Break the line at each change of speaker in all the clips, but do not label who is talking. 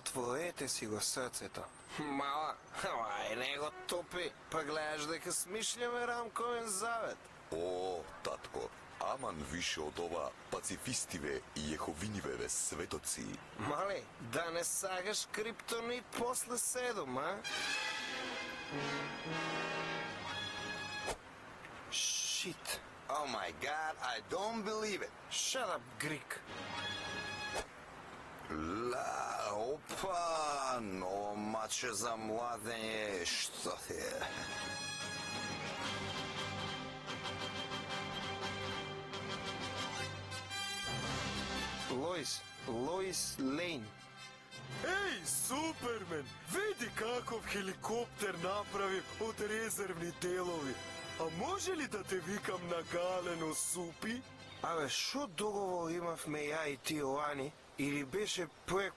Отворете си го срцето. Мала, не го топи, па гледаш дека смишляме рамковен завет.
О, татко, аман више од ова пацифистиве и јеховиниве светоци.
Мали, да не сагаш криптонит после 7, а? Shit.
Oh my god, I don't believe it.
Shut up, Greek.
Опа, но маче за младење, што е?
Лоис Лейн.
Еј, Супермен, види каков хеликоптер направив од резервни делови. А може ли да те викам на галено, Супи?
Абе, шо договор имавме ја и ти, Оани? Или беше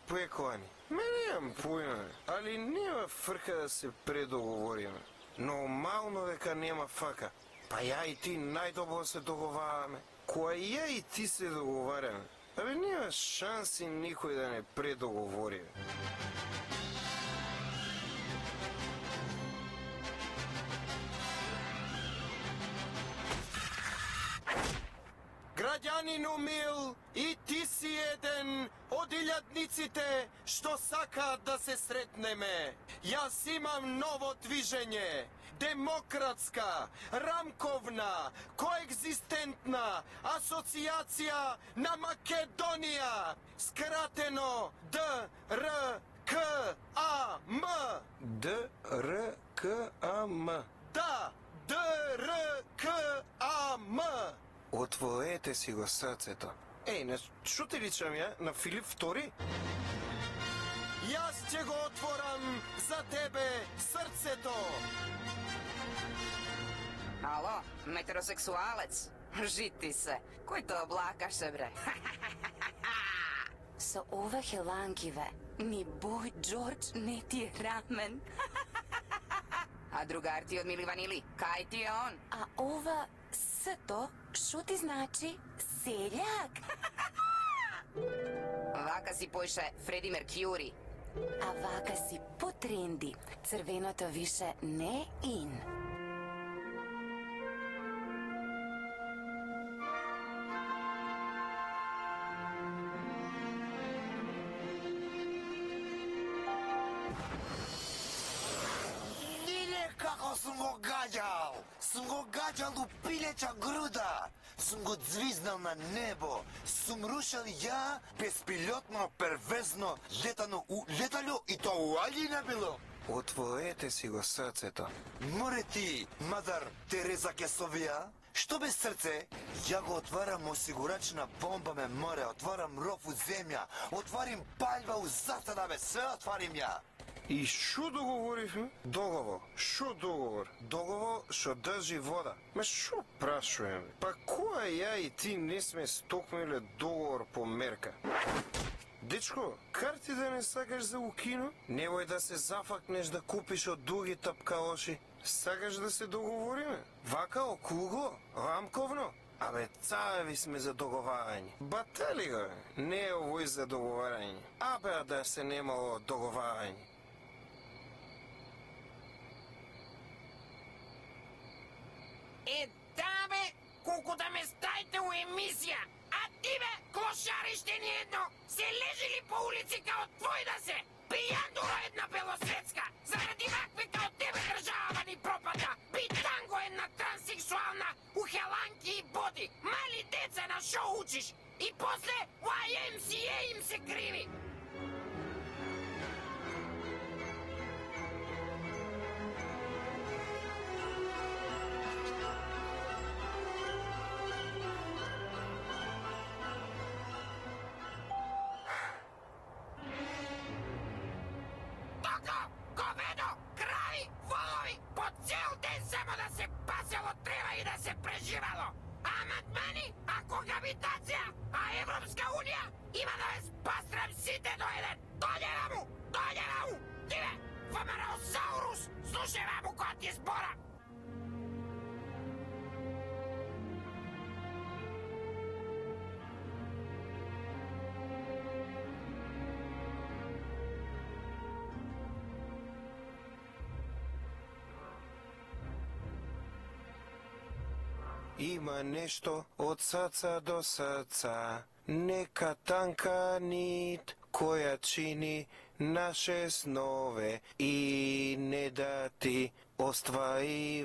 прековани? Ме немам појма, али нема фрка да се предоговориме. Нормално дека нема фака. Па ја и ти најдобро се договараме. Која ја и ти се договараме. Абе, нема шанси никој да не предоговориме. Граѓанину мил, и ти си еден од илјадниците што сакаат да се сретнеме. Јас имам ново движење, демократска, рамковна, коегзистентна асоцијација на Македонија, скратено ДРКАМ. ДРКАМ. Да, ДРКАМ. Отворете си го срцето. Еј, шо ти личам ја? На Филип II? Јас ќе го отворам за тебе срцето.
Ало, метросексуалец? Жити се. Кој то облакаше, бре? Со ова хеланкиве, ни Бој Джордж не ти е рамен. А другар ти од Мили Ванили, кај ти е он? А ова сето, шо ти значи селјак? Вака си поише Фреди Меркјури. А вака си по тренди. Црвеното више не ин.
Како сум го гаѓал! Сум го гаѓал у пилеча груда! Сум го звизнал на небо! Сум рушал ја безпилотно, первезно, летано у летало и тоа у Алина било!
Отворете си го срцето.
Море ти, мадар Тереза Кесовија? Што без срце? Ја го отварам осигурачна бомба ме море, отварам ров у земја, отварим палва у засада, бе, све отварим ја!
И шо договоривме? Договор. Шо договор? Договор што држи вода. Ме шо прашуваме? Па која ја и ти не сме стокниле договор по мерка? Дечко, карти да не сакаш за у кино? Невој да се зафакнеш да купиш од други тапкалоши. Сакаш да се договориме? Вака округло? Рамковно? Абе, цареви сме за договарање. Батали го, не е овој за договарање. Абе, да се немало договарање.
Е, да бе, колку да ме ставите у емисија, а ти бе, клошарище ни едно, се лежили по улици као твој да се, пијандуро една белосветска, заради вакви као тебе држава ни пропада, битанго една транссексуална, ухеланки и боди, мали деца на шо учиш, и после YMCA им се криви. Преживало! Амандмани, а когабитација, а Европска Унија има да ве спастрам сите до еден! Дојде ваму! Дојде ваму! Тиве, Фамеросаурус, слушај ваму која ти е збора!
Ima nešto od srca do srca, neka tanka nit koja čini naše snove i ne da ti ostvarivati.